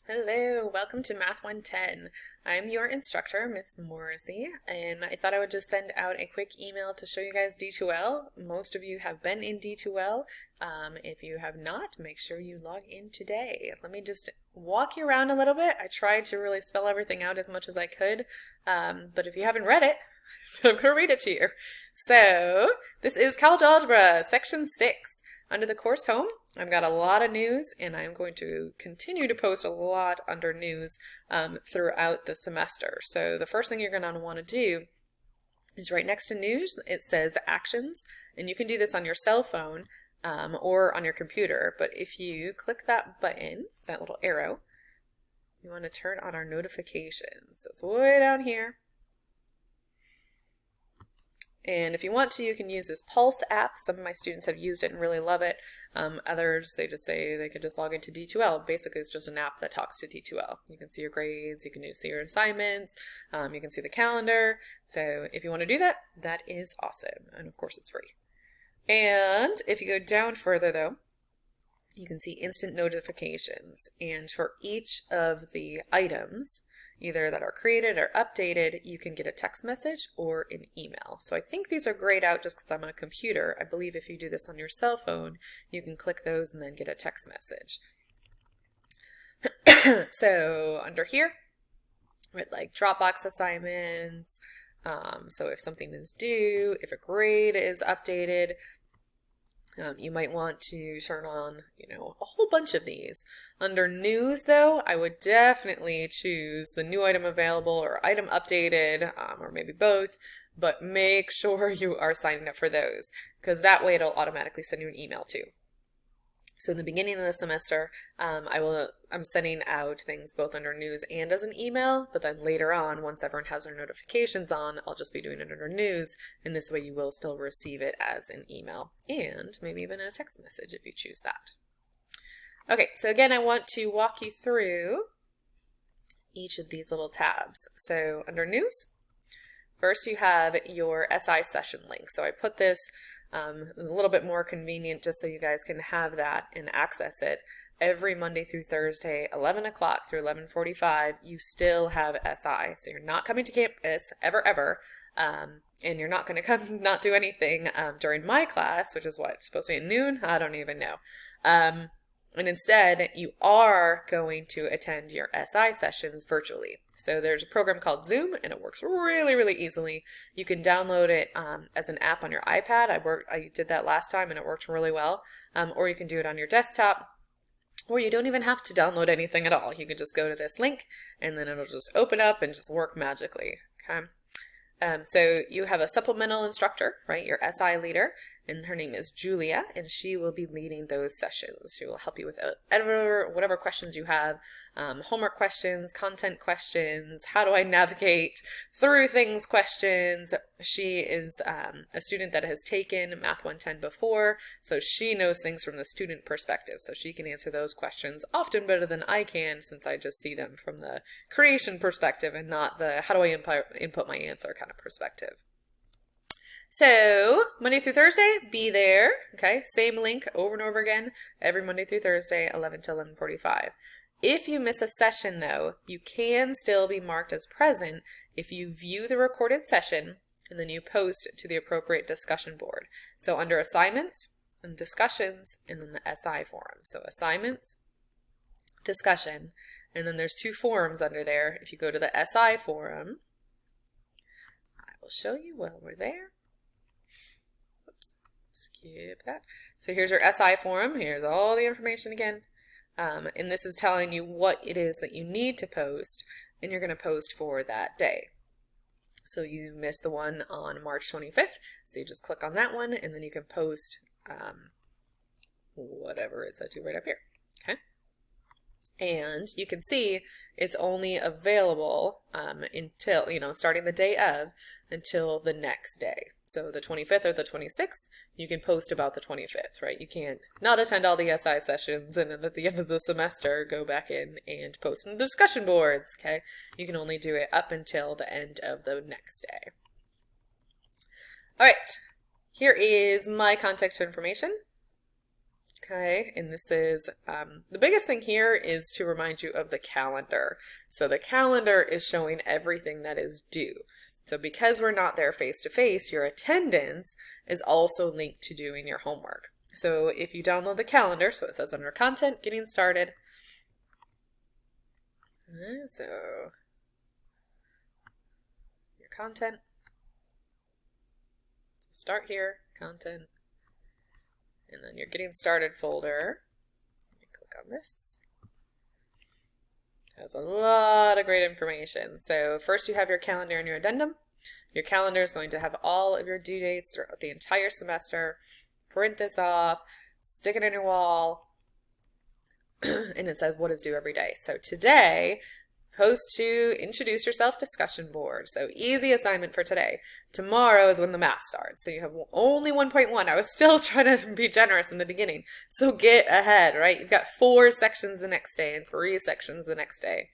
Hello, welcome to Math 110. I'm your instructor, Miss Morrissey, and I thought I would just send out a quick email to show you guys D2L. Most of you have been in D2L. If you have not, make sure you log in today. Let me just walk you around a little bit. I tried to really spell everything out as much as I could, but if you haven't read it, I'm going to read it to you. So, this is College Algebra, Section 6. Under the course home, I've got a lot of news, and I'm going to continue to post a lot under news throughout the semester. So the first thing you're going to want to do is right next to news, it says actions, and you can do this on your cell phone or on your computer. But if you click that button, that little arrow, you want to turn on our notifications. So it's way down here. And if you want to, you can use this Pulse app. Some of my students have used it and really love it. Others, they just say they could just log into D2L. Basically, it's just an app that talks to D2L. You can see your grades, you can see your assignments, you can see the calendar. So if you want to do that, that is awesome. And of course, it's free. And if you go down further, though, you can see instant notifications. And for each of the items, either that are created or updated, you can get a text message or an email. So I think these are grayed out just because I'm on a computer. I believe if you do this on your cell phone, you can click those and then get a text message. So under here, with like Dropbox assignments, so if something is due, if a grade is updated, you might want to turn on, a whole bunch of these. Under news, though, I would definitely choose the new item available or item updated, or maybe both, but make sure you are signing up for those, because that way it'll automatically send you an email too. So in the beginning of the semester, I'm sending out things both under news and as an email, but then later on, once everyone has their notifications on, I'll just be doing it under news, and this way you will still receive it as an email, and maybe even a text message if you choose that. Okay, so again, I want to walk you through each of these little tabs. So under news, first you have your SI session link. So I put this a little bit more convenient just so you guys can have that and access it. Every Monday through Thursday, 11 o'clock through 11:45, you still have SI. So you're not coming to campus ever, and you're not going to come not do anything during my class, which is what, supposed to be at noon? I don't even know. And instead, you are going to attend your SI sessions virtually. So there's a program called Zoom, and it works really, really easily. You can download it as an app on your iPad. I did that last time, and it worked really well. Or you can do it on your desktop. Or you don't even have to download anything at all. You can just go to this link, and then it'll just open up and just work magically. Okay. So you have a supplemental instructor, right? Your SI leader, and her name is Julia, and she will be leading those sessions. She will help you with whatever questions you have, homework questions, content questions, how do I navigate through things questions. She is a student that has taken Math 110 before, so she knows things from the student perspective, so she can answer those questions often better than I can, since I just see them from the creation perspective and not the how do I input my answer kind of perspective. So, Monday through Thursday, be there, okay? Same link over and over again, every Monday through Thursday, 11 to 11:45. If you miss a session, though, you can still be marked as present if you view the recorded session and then you post to the appropriate discussion board. So under assignments and discussions, and then the SI forum. So assignments, discussion, and then there's two forums under there. If you go to the SI forum, I will show you while we're there. Skip that. So here's your SI forum. Here's all the information again. And this is telling you what it is that you need to post, and you're going to post for that day. So you missed the one on March 25th, so you just click on that one, and then you can post whatever it said to right up here. Okay. And you can see it's only available until, starting the day of, until the next day. So the 25th or the 26th, you can post about the 25th, right? You can't not attend all the SI sessions and then at the end of the semester go back in and post in the discussion boards, okay? You can only do it up until the end of the next day. All right, here is my contact information. Okay, and this is, the biggest thing here is to remind you of the calendar. So the calendar is showing everything that is due. So because we're not there face to face, your attendance is also linked to doing your homework. So if you download the calendar, so it says under content, getting started. So your content, start here, content, and then your getting started folder. Click on this. It has a lot of great information. So first you have your calendar and your addendum. Your calendar is going to have all of your due dates throughout the entire semester. Print this off, stick it in your wall, and it says what is due every day. So today, post to introduce yourself discussion board. So easy assignment for today. Tomorrow is when the math starts. So you have only 1.1. I was still trying to be generous in the beginning. So get ahead, right? You've got 4 sections the next day and 3 sections the next day.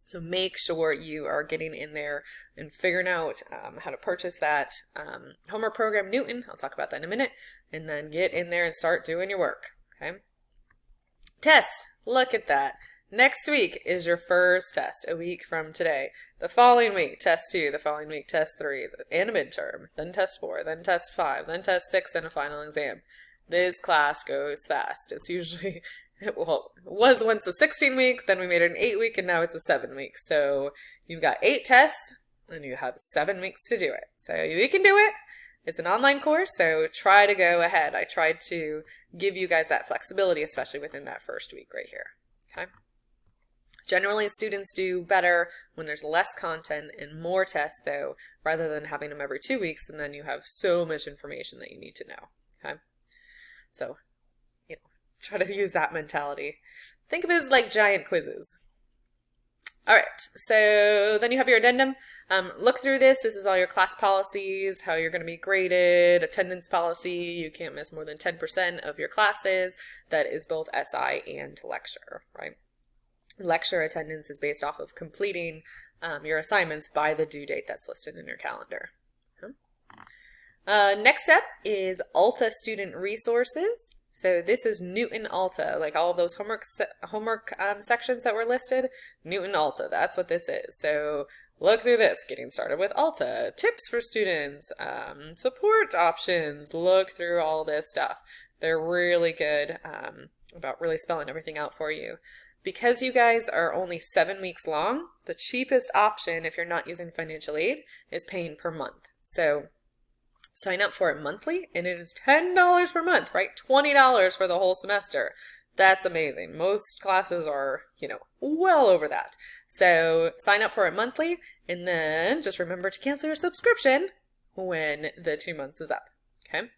So make sure you are getting in there and figuring out how to purchase that homework program, Newton. I'll talk about that in a minute. And then get in there and start doing your work, okay? Test. Look at that. Next week is your first test, a week from today. The following week, test 2. The following week, test 3, and a midterm. Then test 4, then test 5, then test 6, and a final exam. This class goes fast. It's usually... Well, it was once a 16-week, then we made it an 8-week, and now it's a 7-week. So you've got 8 tests, and you have 7 weeks to do it. So you can do it. It's an online course, so try to go ahead. I tried to give you guys that flexibility, especially within that first week right here. Okay. Generally, students do better when there's less content and more tests, though, rather than having them every 2 weeks, and then you have so much information that you need to know. Okay. So try to use that mentality. Think of it as like giant quizzes. All right, so then you have your addendum. Look through this. This is all your class policies, how you're going to be graded, attendance policy. You can't miss more than 10% of your classes. That is both SI and lecture, right? Lecture attendance is based off of completing your assignments by the due date that's listed in your calendar. Next up is Alta Student Resources. So this is Newton Alta, like all of those homework sections that were listed. Newton Alta, that's what this is. So look through this, getting started with Alta, tips for students, support options. Look through all this stuff. They're really good about really spelling everything out for you. Because you guys are only 7 weeks long, the cheapest option if you're not using financial aid is paying per month. So sign up for it monthly, and it is $10 per month, right? $20 for the whole semester. That's amazing. Most classes are, well over that. So sign up for it monthly, and then just remember to cancel your subscription when the 2 months is up, okay?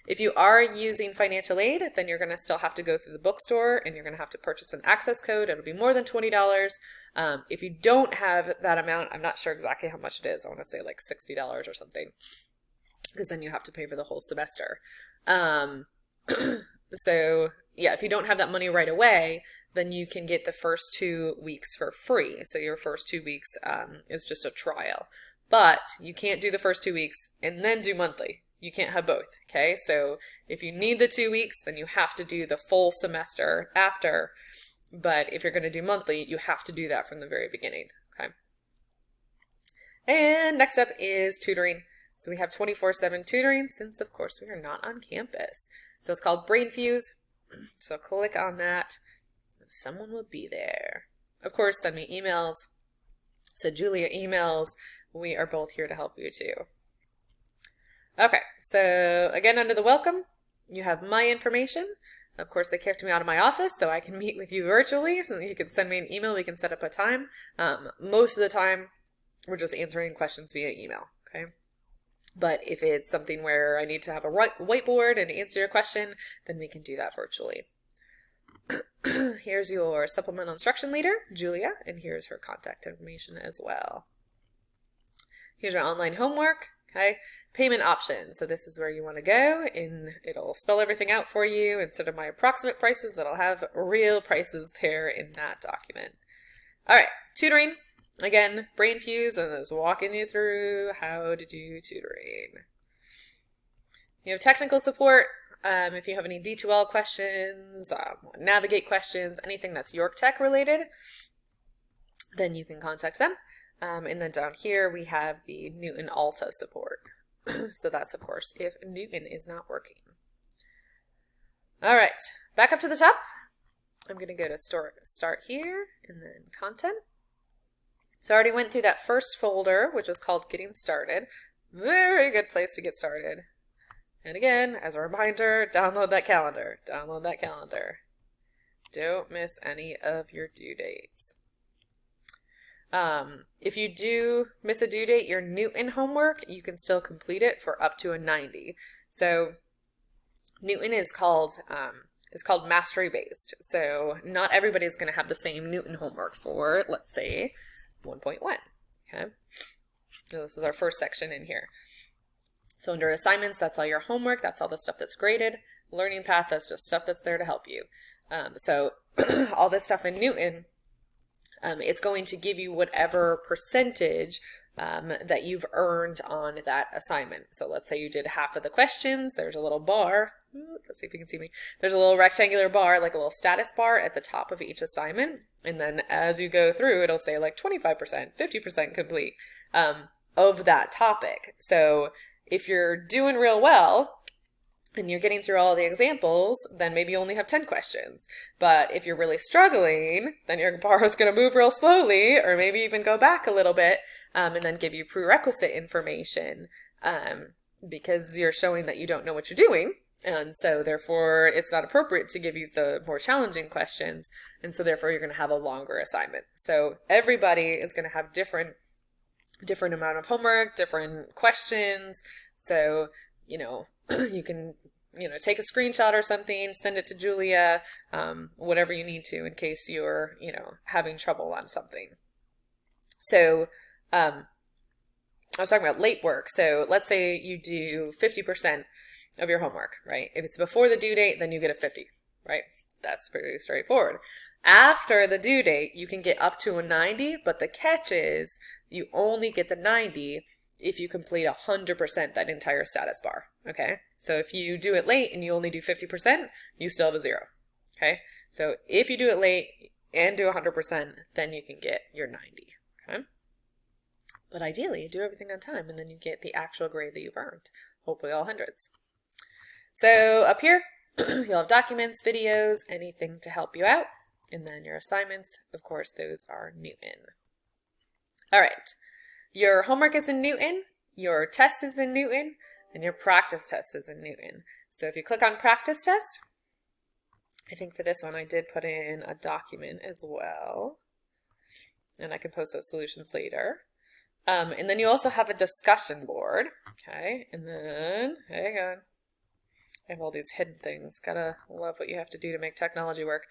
If you are using financial aid, then you're going to still have to go through the bookstore, and you're going to have to purchase an access code. It'll be more than $20. If you don't have that amount, I'm not sure exactly how much it is. I want to say like $60 or something, because then you have to pay for the whole semester. So yeah, if you don't have that money right away, then you can get the first 2 weeks for free. So your first 2 weeks is just a trial. But you can't do the first 2 weeks and then do monthly. You can't have both, okay? So if you need the 2 weeks, then you have to do the full semester after. But if you're going to do monthly, you have to do that from the very beginning, okay? And next up is tutoring. So we have 24/7 tutoring since, of course, we are not on campus. So it's called BrainFuse. So click on that. Someone will be there. Of course, send me emails. So Julia emails. We are both here to help you too. Okay, so again, under the welcome, you have my information. Of course, they kicked me out of my office, so I can meet with you virtually. So you can send me an email. We can set up a time. Most of the time, we're just answering questions via email, okay? But if it's something where I need to have a whiteboard and answer your question, then we can do that virtually. Here's your supplemental instruction leader, Julia, and here's her contact information as well. Here's your online homework, okay? Payment option. So this is where you want to go, and it'll spell everything out for you. Instead of my approximate prices, it'll have real prices there in that document. All right, tutoring. Again, BrainFuse, and is walking you through how to do tutoring. You have technical support. If you have any D2L questions, Navigate questions, anything that's York Tech related, then you can contact them. And then down here we have the Newton Alta support. So that's, of course, if Newton is not working. All right, back up to the top. I'm going to go to Start here, and then Content. So I already went through that first folder, which was called Getting Started. Very good place to get started. And again, as a reminder, download that calendar. Download that calendar. Don't miss any of your due dates. If you do miss a due date, your Newton homework, you can still complete it for up to a 90. So Newton is called mastery based. So not everybody is going to have the same Newton homework for, let's say, 1.1. Okay. So this is our first section in here. So under assignments, that's all your homework. That's all the stuff that's graded. Learning path, that's just stuff that's there to help you. So all this stuff in Newton, it's going to give you whatever percentage that you've earned on that assignment. So let's say you did half of the questions. There's a little bar. Let's see if you can see me. There's a little rectangular bar, like a little status bar at the top of each assignment. And then as you go through, it'll say like 25%, 50% complete of that topic. So if you're doing real well and you're getting through all the examples, then maybe you only have 10 questions. But if you're really struggling, then your bar is going to move real slowly, or maybe even go back a little bit and then give you prerequisite information because you're showing that you don't know what you're doing. And so therefore it's not appropriate to give you the more challenging questions. And so therefore you're going to have a longer assignment. So everybody is going to have different amount of homework, different questions. So, you can, take a screenshot or something, send it to Julia, whatever you need to in case you're, having trouble on something. So, I was talking about late work. So let's say you do 50% of your homework, right? If it's before the due date, then you get a 50, right? That's pretty straightforward. After the due date, you can get up to a 90, but the catch is you only get the 90 if you complete 100% that entire status bar, okay? So if you do it late and you only do 50%, you still have a 0, okay? So if you do it late and do 100%, then you can get your 90, okay? But ideally, do everything on time, and then you get the actual grade that you've earned, hopefully all hundreds. So up here, you'll have documents, videos, anything to help you out. And then your assignments, of course, those are Newton. All right, your homework is in Newton, your test is in Newton, and your practice test is in Newton. So if you click on practice test, I think for this one I did put in a document as well. And I can post those solutions later. And then you also have a discussion board. Okay, and then, hang on. I have all these hidden things. Gotta love what you have to do to make technology work.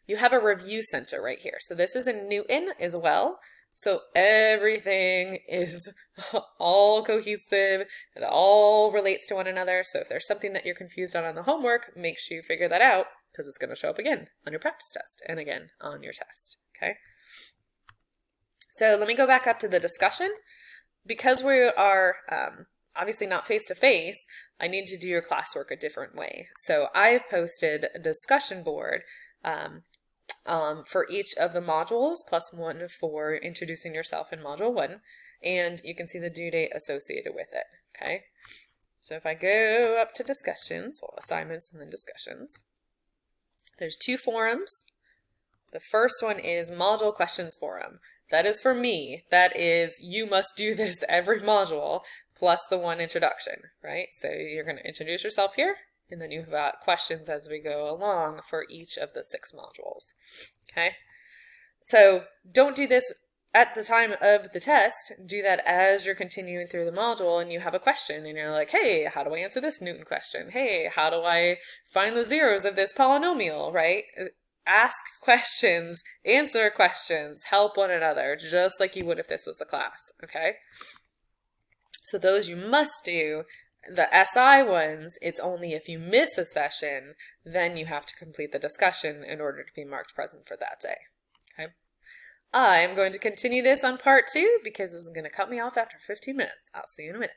You have a review center right here. So this is in Newton as well. So everything is all cohesive. It all relates to one another. So if there's something that you're confused on the homework, make sure you figure that out because it's going to show up again on your practice test and again on your test. Okay. So let me go back up to the discussion. Because we are obviously not face-to-face, I need to do your classwork a different way. So I've posted a discussion board for each of the modules, plus one for introducing yourself in module 1, and you can see the due date associated with it, okay? So if I go up to discussions, well, assignments and then discussions, there's 2 forums. The first one is module questions forum. That is for me. That is, you must do this every module, plus the one introduction, right? So you're going to introduce yourself here, and then you've got questions as we go along for each of the 6 modules, okay? So don't do this at the time of the test. Do that as you're continuing through the module and you have a question and you're like, hey, how do I answer this Newton question? Hey, how do I find the zeros of this polynomial, right? Ask questions, answer questions, help one another, just like you would if this was a class, okay? So those you must do. The SI ones, it's only if you miss a session, then you have to complete the discussion in order to be marked present for that day, okay? I am going to continue this on part 2 because this is going to cut me off after 15 minutes. I'll see you in a minute.